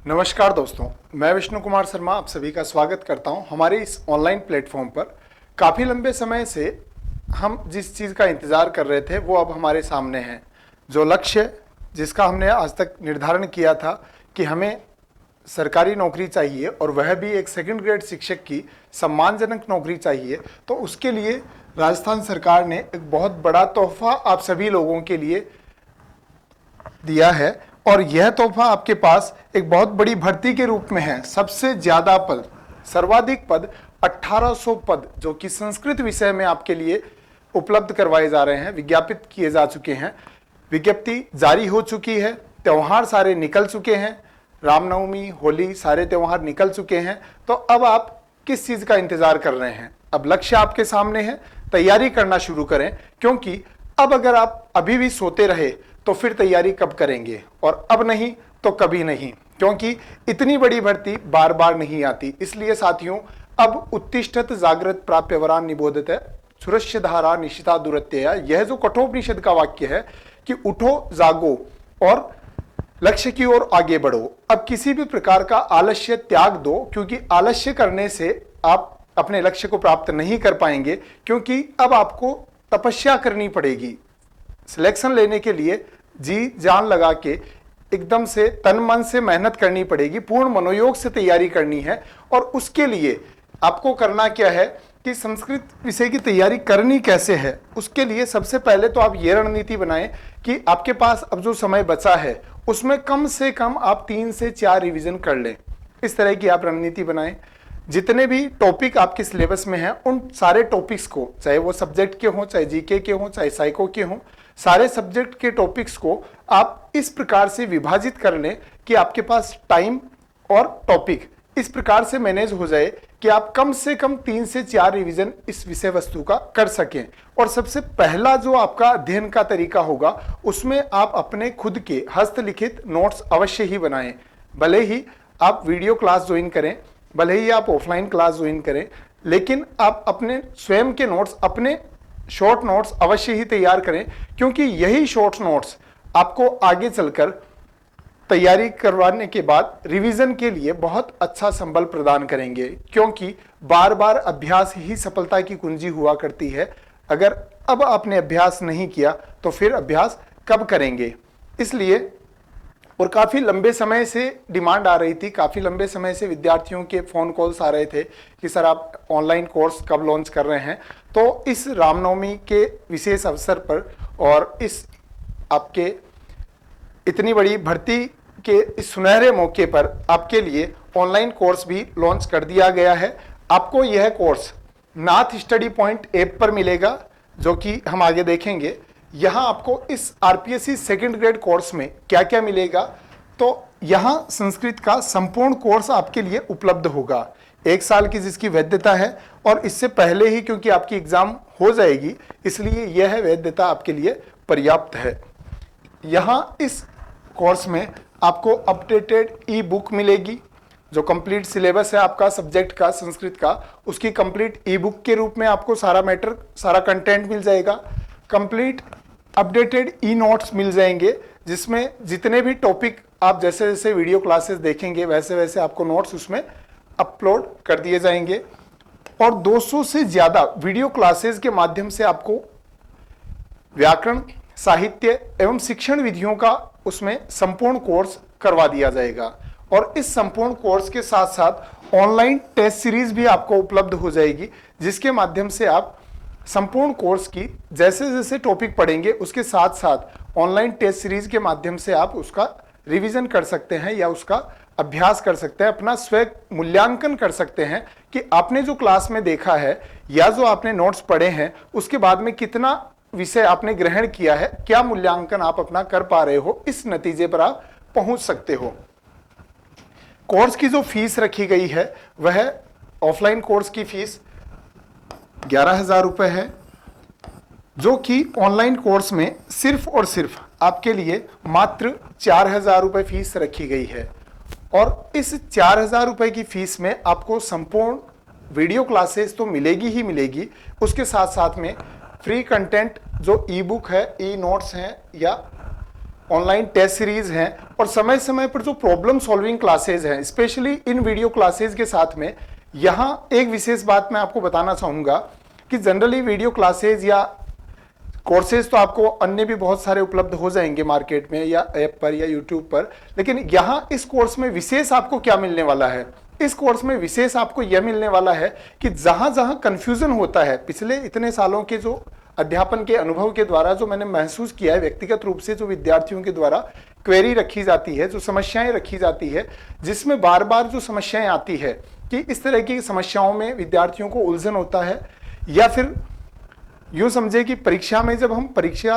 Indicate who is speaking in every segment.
Speaker 1: नमस्कार दोस्तों, मैं विष्णु कुमार शर्मा आप सभी का स्वागत करता हूं हमारे इस ऑनलाइन प्लेटफॉर्म पर। काफ़ी लंबे समय से हम जिस चीज़ का इंतज़ार कर रहे थे वो अब हमारे सामने है। जो लक्ष्य जिसका हमने आज तक निर्धारण किया था कि हमें सरकारी नौकरी चाहिए और वह भी एक सेकंड ग्रेड शिक्षक की सम्मानजनक नौकरी चाहिए, तो उसके लिए राजस्थान सरकार ने एक बहुत बड़ा तोहफा आप सभी लोगों के लिए दिया है। और यह तोहफा आपके पास एक बहुत बड़ी भर्ती के रूप में है। सबसे ज्यादा पद, सर्वाधिक पद 1800 पद जो कि संस्कृत विषय में आपके लिए उपलब्ध करवाए जा रहे हैं, विज्ञापित किए जा चुके हैं। विज्ञप्ति जारी हो चुकी है, त्योहार सारे निकल चुके हैं, रामनवमी, होली सारे त्योहार निकल चुके हैं। तो अब आप किस चीज का इंतजार कर रहे हैं? अब लक्ष्य आपके सामने है, तैयारी करना शुरू करें, क्योंकि अब अगर आप अभी भी सोते रहे तो फिर तैयारी कब करेंगे, और अब नहीं तो कभी नहीं, क्योंकि इतनी बड़ी भर्ती बार बार नहीं आती। इसलिए साथियों, अब उत्तिष्ठत जागृत प्राप्यवरान निबोधत सुरस्य धारा निशिता दुरत्यया, यह जो कठोपनिषद का वाक्य है कि उठो जागो और लक्ष्य की ओर आगे बढ़ो। अब किसी भी प्रकार का आलस्य त्याग दो, क्योंकि आलस्य करने से आप अपने लक्ष्य को प्राप्त नहीं कर पाएंगे, क्योंकि अब आपको तपस्या करनी पड़ेगी। सिलेक्शन लेने के लिए जी जान लगा के एकदम से तन मन से मेहनत करनी पड़ेगी, पूर्ण मनोयोग से तैयारी करनी है। और उसके लिए आपको करना क्या है कि संस्कृत विषय की तैयारी करनी कैसे है, उसके लिए सबसे पहले तो आप ये रणनीति बनाएं कि आपके पास अब जो समय बचा है उसमें कम से कम आप 3 से 4 रिवीजन कर लें। इस तरह की आप रणनीति बनाएं। जितने भी टॉपिक आपके सिलेबस में हैं उन सारे टॉपिक्स को, चाहे वो सब्जेक्ट के हों, चाहे जीके के हों, चाहे साइको के हों, सारे सब्जेक्ट के टॉपिक्स को आप इस प्रकार से विभाजित कर लें कि आपके पास टाइम और टॉपिक इस प्रकार से मैनेज हो जाए कि आप कम से कम 3 से 4 रिवीजन इस विषय वस्तु का कर सकें। और सबसे पहला जो आपका अध्ययन का तरीका होगा उसमें आप अपने खुद के हस्तलिखित नोट्स अवश्य ही बनाएं। भले ही आप वीडियो क्लास ज्वाइन करें, भले ही आप ऑफलाइन क्लास ज्वाइन करें, लेकिन आप अपने स्वयं के नोट्स, अपने शॉर्ट नोट्स अवश्य ही तैयार करें, क्योंकि यही शॉर्ट नोट्स आपको आगे चलकर तैयारी करवाने के बाद रिवीजन के लिए बहुत अच्छा संबल प्रदान करेंगे। क्योंकि बार बार अभ्यास ही सफलता की कुंजी हुआ करती है। अगर अब आपने अभ्यास नहीं किया तो फिर अभ्यास कब करेंगे? इसलिए, और काफ़ी लंबे समय से डिमांड आ रही थी, काफ़ी लंबे समय से विद्यार्थियों के फ़ोन कॉल्स आ रहे थे कि सर आप ऑनलाइन कोर्स कब लॉन्च कर रहे हैं। तो इस रामनवमी के विशेष अवसर पर और इस आपके इतनी बड़ी भर्ती के इस सुनहरे मौके पर आपके लिए ऑनलाइन कोर्स भी लॉन्च कर दिया गया है। आपको यह कोर्स नाथ स्टडी पॉइंट ऐप पर मिलेगा, जो कि हम आगे देखेंगे। यहाँ आपको इस आरपीएससी सेकंड ग्रेड कोर्स में क्या क्या मिलेगा, तो यहाँ संस्कृत का संपूर्ण कोर्स आपके लिए उपलब्ध होगा। 1 साल की जिसकी वैधता है, और इससे पहले ही क्योंकि आपकी एग्जाम हो जाएगी इसलिए यह वैधता आपके लिए पर्याप्त है। यहाँ इस कोर्स में आपको अपडेटेड ई बुक मिलेगी, जो कंप्लीट सिलेबस है आपका सब्जेक्ट का संस्कृत का, उसकी कंप्लीट ई बुक के रूप में आपको सारा मैटर, सारा कंटेंट मिल जाएगा। कंप्लीट अपडेटेड ई नोट्स मिल जाएंगे, जिसमें जितने भी टॉपिक आप जैसे जैसे वीडियो क्लासेस देखेंगे वैसे वैसे आपको नोट्स उसमें अपलोड कर दिए जाएंगे। और 200 से ज़्यादा वीडियो क्लासेस के माध्यम से आपको व्याकरण, साहित्य एवं शिक्षण विधियों का उसमें संपूर्ण कोर्स करवा दिया जाएगा। और इस संपूर्ण कोर्स के साथ साथ ऑनलाइन टेस्ट सीरीज भी आपको उपलब्ध हो जाएगी, जिसके माध्यम से आप संपूर्ण कोर्स की जैसे जैसे टॉपिक पढ़ेंगे उसके साथ साथ ऑनलाइन टेस्ट सीरीज के माध्यम से आप उसका रिवीजन कर सकते हैं या उसका अभ्यास कर सकते हैं, अपना स्वयं मूल्यांकन कर सकते हैं कि आपने जो क्लास में देखा है या जो आपने नोट्स पढ़े हैं उसके बाद में कितना विषय आपने ग्रहण किया है, क्या मूल्यांकन आप अपना कर पा रहे हो, इस नतीजे पर आप पहुंच सकते हो। कोर्स की जो फीस रखी गई है वह ऑफलाइन कोर्स की फीस 11,000 रुपये है, जो कि ऑनलाइन कोर्स में सिर्फ और सिर्फ आपके लिए मात्र 4,000 रुपये फीस रखी गई है। और इस 4,000 रुपये की फीस में आपको संपूर्ण वीडियो क्लासेस तो मिलेगी ही मिलेगी, उसके साथ साथ में फ्री कंटेंट जो ई बुक है, ई नोट्स हैं या ऑनलाइन टेस्ट सीरीज हैं और समय समय पर जो प्रॉब्लम सॉल्विंग क्लासेज हैं, स्पेशली इन वीडियो क्लासेज के साथ में यहाँ एक विशेष बात मैं आपको बताना चाहूँगा कि जनरली वीडियो क्लासेज या कोर्सेज तो आपको अन्य भी बहुत सारे उपलब्ध हो जाएंगे मार्केट में या ऐप पर या यूट्यूब पर, लेकिन यहाँ इस कोर्स में विशेष आपको क्या मिलने वाला है? इस कोर्स में विशेष आपको यह मिलने वाला है कि जहां जहां कंफ्यूजन होता है, पिछले इतने सालों के जो अध्यापन के अनुभव के द्वारा जो मैंने महसूस किया है, व्यक्तिगत रूप से जो विद्यार्थियों के द्वारा क्वेरी रखी जाती है, जो समस्याएं रखी जाती है, जिसमें बार बार जो समस्याएं आती है कि इस तरह की समस्याओं में विद्यार्थियों को उलझन होता है, या फिर यूं समझे कि परीक्षा में जब हम परीक्षा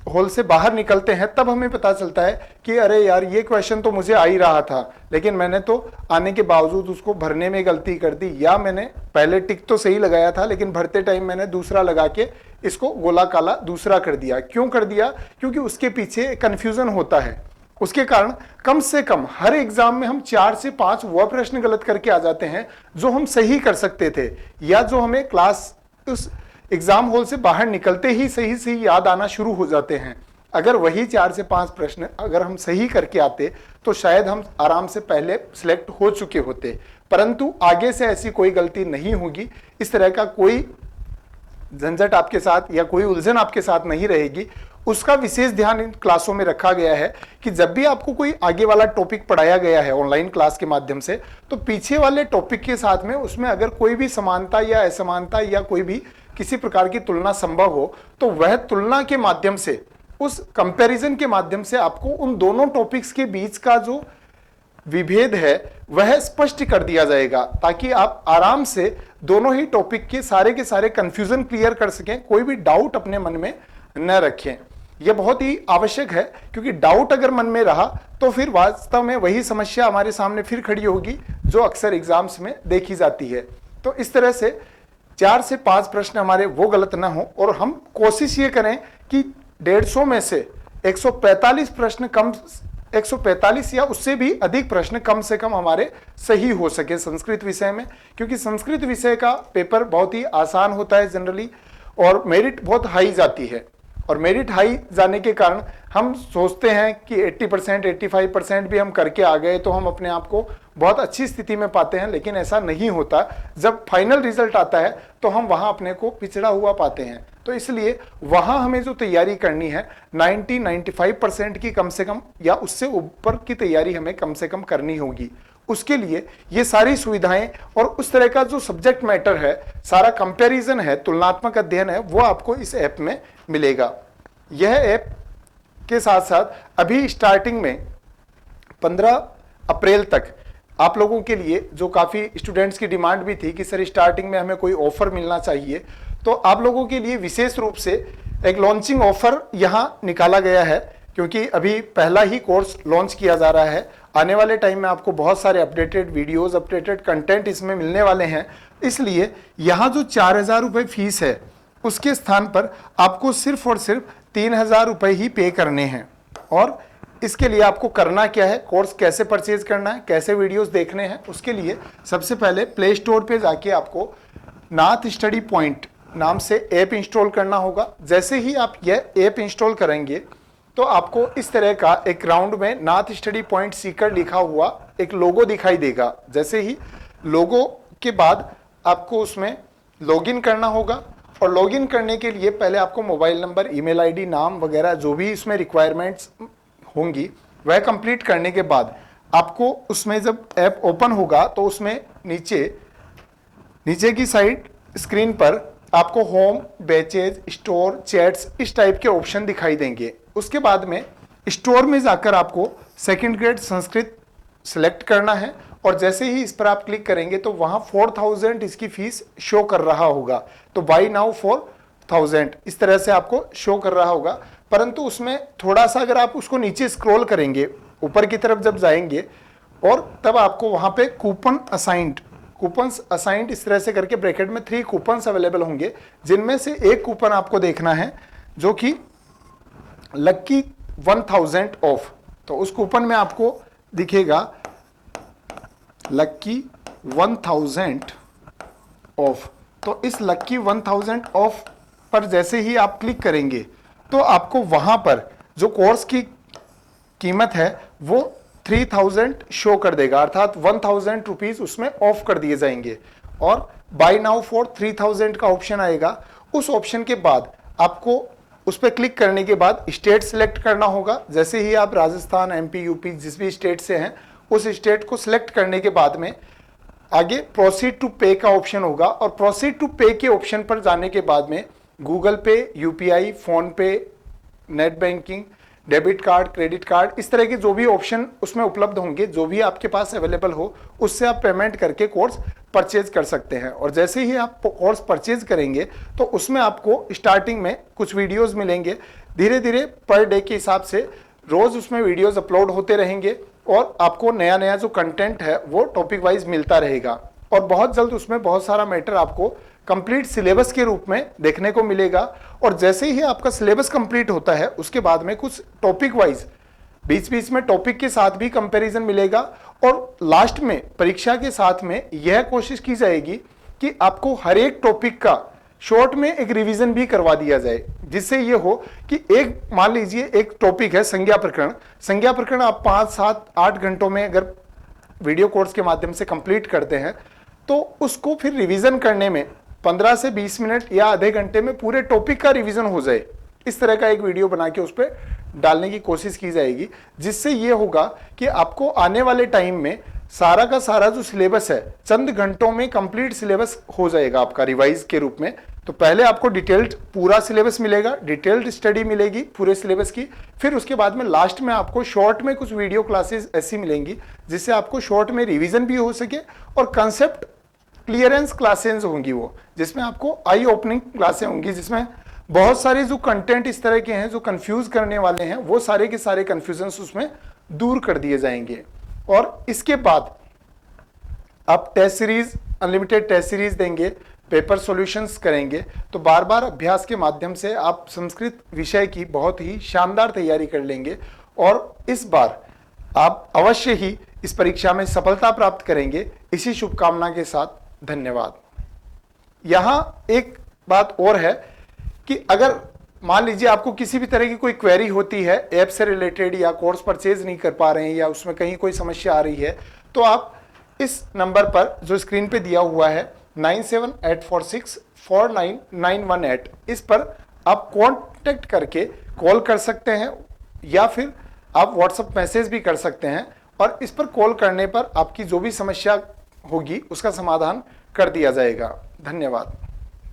Speaker 1: हॉल से बाहर निकलते हैं तब हमें पता चलता है कि अरे यार ये क्वेश्चन तो मुझे आ ही रहा था, लेकिन मैंने तो आने के बावजूद उसको भरने में गलती कर दी, या मैंने पहले टिक तो सही लगाया था लेकिन भरते टाइम मैंने दूसरा लगा के इसको गोला काला दूसरा कर दिया। क्यों कर दिया? क्योंकि उसके पीछे कन्फ्यूजन होता है। उसके कारण कम से कम हर एग्जाम में हम 4 से 5 वह प्रश्न गलत करके आ जाते हैं जो हम सही कर सकते थे, या जो हमें क्लास उस एग्जाम हॉल से बाहर निकलते ही सही सही याद आना शुरू हो जाते हैं। अगर वही 4 से 5 प्रश्न अगर हम सही करके आते तो शायद हम आराम से पहले सिलेक्ट हो चुके होते, परंतु आगे से ऐसी कोई गलती नहीं होगी, इस तरह का कोई झंझट आपके साथ या कोई उलझन आपके साथ नहीं रहेगी। उसका विशेष ध्यान इन क्लासों में रखा गया है कि जब भी आपको कोई आगे वाला टॉपिक पढ़ाया गया है ऑनलाइन क्लास के माध्यम से, तो पीछे वाले टॉपिक के साथ में उसमें अगर कोई भी समानता या असमानता या कोई भी किसी प्रकार की तुलना संभव हो तो वह तुलना के माध्यम से, उस कंपैरिजन के माध्यम से आपको उन दोनों टॉपिक्स के बीच का जो विभेद है वह स्पष्ट कर दिया जाएगा, ताकि आप आराम से दोनों ही टॉपिक के सारे कंफ्यूजन क्लियर कर सकें, कोई भी डाउट अपने मन में न रखें। यह बहुत ही आवश्यक है, क्योंकि डाउट अगर मन में रहा तो फिर वास्तव में वही समस्या हमारे सामने फिर खड़ी होगी जो अक्सर एग्जाम्स में देखी जाती है। तो इस तरह से 4 से 5 प्रश्न हमारे वो गलत ना हो, और हम कोशिश ये करें कि 150 में से 145 प्रश्न 145 या उससे भी अधिक प्रश्न कम से कम हमारे सही हो सके संस्कृत विषय में, क्योंकि संस्कृत विषय का पेपर बहुत ही आसान होता है जनरली, और मेरिट बहुत हाई जाती है, और मेरिट हाई जाने के कारण हम सोचते हैं कि 80% 85% भी हम करके आ गए तो हम अपने आप को बहुत अच्छी स्थिति में पाते हैं, लेकिन ऐसा नहीं होता। जब फाइनल रिजल्ट आता है तो हम वहां अपने को पिछड़ा हुआ पाते हैं। तो इसलिए वहां हमें जो तैयारी करनी है 90-95% की कम से कम या उससे ऊपर की तैयारी हमें कम से कम करनी होगी। उसके लिए ये सारी सुविधाएं और उस तरह का जो सब्जेक्ट मैटर है, सारा कंपैरिजन है, तुलनात्मक अध्ययन है, वो आपको इस ऐप में मिलेगा। यह ऐप के साथ साथ अभी स्टार्टिंग में 15 अप्रैल तक आप लोगों के लिए, जो काफ़ी स्टूडेंट्स की डिमांड भी थी कि सर स्टार्टिंग में हमें कोई ऑफर मिलना चाहिए, तो आप लोगों के लिए विशेष रूप से एक लॉन्चिंग ऑफर यहाँ निकाला गया है, क्योंकि अभी पहला ही कोर्स लॉन्च किया जा रहा है। आने वाले टाइम में आपको बहुत सारे अपडेटेड वीडियोस, अपडेटेड कंटेंट इसमें मिलने वाले हैं। इसलिए यहाँ जो 4,000 रुपये फीस है उसके स्थान पर आपको सिर्फ और सिर्फ 3,000 रुपये ही पे करने हैं। और इसके लिए आपको करना क्या है, कोर्स कैसे परचेज करना है, कैसे वीडियोस देखने हैं, उसके लिए सबसे पहले प्ले स्टोर पे जाके आपको नाथ स्टडी पॉइंट नाम से ऐप इंस्टॉल करना होगा। जैसे ही आप यह ऐप इंस्टॉल करेंगे तो आपको इस तरह का एक राउंड में नाथ स्टडी पॉइंट सीकर लिखा हुआ एक लोगो दिखाई देगा। जैसे ही लोगो के बाद आपको उसमें लॉगिन करना होगा, और लॉगिन करने के लिए पहले आपको मोबाइल नंबर, ईमेल आईडी, नाम वगैरह जो भी इसमें रिक्वायरमेंट्स होंगी वह कंप्लीट करने के बाद आपको उसमें जब ऐप ओपन होगा तो उसमें नीचे की साइड स्क्रीन पर आपको होम, बैचेज, स्टोर, चैट्स इस टाइप के ऑप्शन दिखाई देंगे। उसके बाद में स्टोर में जाकर आपको सेकंड ग्रेड संस्कृत सिलेक्ट करना है, और जैसे ही इस पर आप क्लिक करेंगे तो वहाँ 4,000 इसकी फीस शो कर रहा होगा। तो बाई नाउ 4,000 इस तरह से आपको शो कर रहा होगा। परंतु उसमें थोड़ा सा अगर आप उसको नीचे स्क्रॉल करेंगे, ऊपर की तरफ जब जाएंगे, और तब आपको वहाँ पे कूपन्स असाइंड इस तरह से करके ब्रैकेट में 3 कूपन्स अवेलेबल होंगे, जिनमें से एक कूपन आपको देखना है जो कि लक्की 1000 ऑफ। तो उस कूपन में आपको दिखेगा लक्की 1000 ऑफ। तो इस लक्की 1000 ऑफ पर जैसे ही आप क्लिक करेंगे तो आपको वहां पर जो कोर्स की कीमत है वो 3000 शो कर देगा, अर्थात 1000 रुपीज उसमें ऑफ कर दिए जाएंगे। और बाय नाउ फॉर 3000 का ऑप्शन आएगा। उस ऑप्शन के बाद आपको उस पर क्लिक करने के बाद स्टेट सिलेक्ट करना होगा। जैसे ही आप राजस्थान, एमपी, यूपी जिस भी स्टेट से हैं उस स्टेट को सिलेक्ट करने के बाद में आगे प्रोसीड टू पे का ऑप्शन होगा, और प्रोसीड टू पे के ऑप्शन पर जाने के बाद में गूगल पे, यूपीआई, फोन पे, net banking, debit card, credit card, इस तरह के जो भी ऑप्शन उसमें उपलब्ध होंगे, जो भी आपके पास अवेलेबल हो, उससे आप पेमेंट करके कोर्स परचेज कर सकते हैं। और जैसे ही आप कोर्स परचेज करेंगे तो उसमें आपको स्टार्टिंग में कुछ वीडियोस मिलेंगे, धीरे धीरे पर डे के हिसाब से रोज उसमें वीडियोस अपलोड होते रहेंगे और आपको नया नया जो कंटेंट है वो टॉपिक वाइज मिलता रहेगा। और बहुत जल्द उसमें बहुत सारा मैटर आपको कंप्लीट सिलेबस के रूप में देखने को मिलेगा। और जैसे ही आपका सिलेबस कंप्लीट होता है उसके बाद में कुछ टॉपिक वाइज बीच बीच में टॉपिक के साथ भी कंपैरिजन मिलेगा, और लास्ट में परीक्षा के साथ में यह कोशिश की जाएगी कि आपको हर एक टॉपिक का शॉर्ट में एक रिवीजन भी करवा दिया जाए, जिससे ये हो कि एक मान लीजिए एक टॉपिक है संज्ञा प्रकरण। संज्ञा प्रकरण आप 5, 7, 8 घंटों में अगर वीडियो कोर्स के माध्यम से कंप्लीट करते हैं तो उसको फिर रिवीजन करने में 15 से 20 मिनट या आधे घंटे में पूरे टॉपिक का रिवीजन हो जाए। इस तरह का एक वीडियो बना के उस पर डालने की कोशिश की जाएगी, जिससे ये होगा कि आपको आने वाले टाइम में सारा का सारा जो सिलेबस है चंद घंटों में कंप्लीट सिलेबस हो जाएगा आपका रिवाइज के रूप में। तो पहले आपको डिटेल्ड पूरा सिलेबस मिलेगा, डिटेल्ड स्टडी मिलेगी पूरे सिलेबस की, फिर उसके बाद में लास्ट में आपको शॉर्ट में कुछ वीडियो क्लासेस ऐसी मिलेंगी जिससे आपको शॉर्ट में रिवीजन भी हो सके, और कंसेप्ट क्लियरेंस क्लासेस होंगी वो, जिसमें आपको आई ओपनिंग क्लासें होंगी, जिसमें बहुत सारे जो कंटेंट इस तरह के हैं जो कंफ्यूज करने वाले हैं वो सारे के सारे कंफ्यूजन्स उसमें दूर कर दिए जाएंगे। और इसके बाद आप test series, unlimited test series देंगे, पेपर सॉल्यूशंस करेंगे, तो बार बार अभ्यास के माध्यम से आप संस्कृत विषय की बहुत ही शानदार तैयारी कर लेंगे, और इस बार आप अवश्य ही इस परीक्षा में सफलता प्राप्त करेंगे। इसी शुभकामना के साथ धन्यवाद। यहां एक बात और है कि अगर मान लीजिए आपको किसी भी तरह की कोई क्वेरी होती है ऐप से रिलेटेड, या कोर्स परचेज नहीं कर पा रहे हैं, या उसमें कहीं कोई समस्या आ रही है, तो आप इस नंबर पर जो स्क्रीन पे दिया हुआ है 9784649918, इस पर आप कांटेक्ट करके कॉल कर सकते हैं, या फिर आप व्हाट्सएप मैसेज भी कर सकते हैं, और इस पर कॉल करने पर आपकी जो भी समस्या होगी उसका समाधान कर दिया जाएगा। धन्यवाद।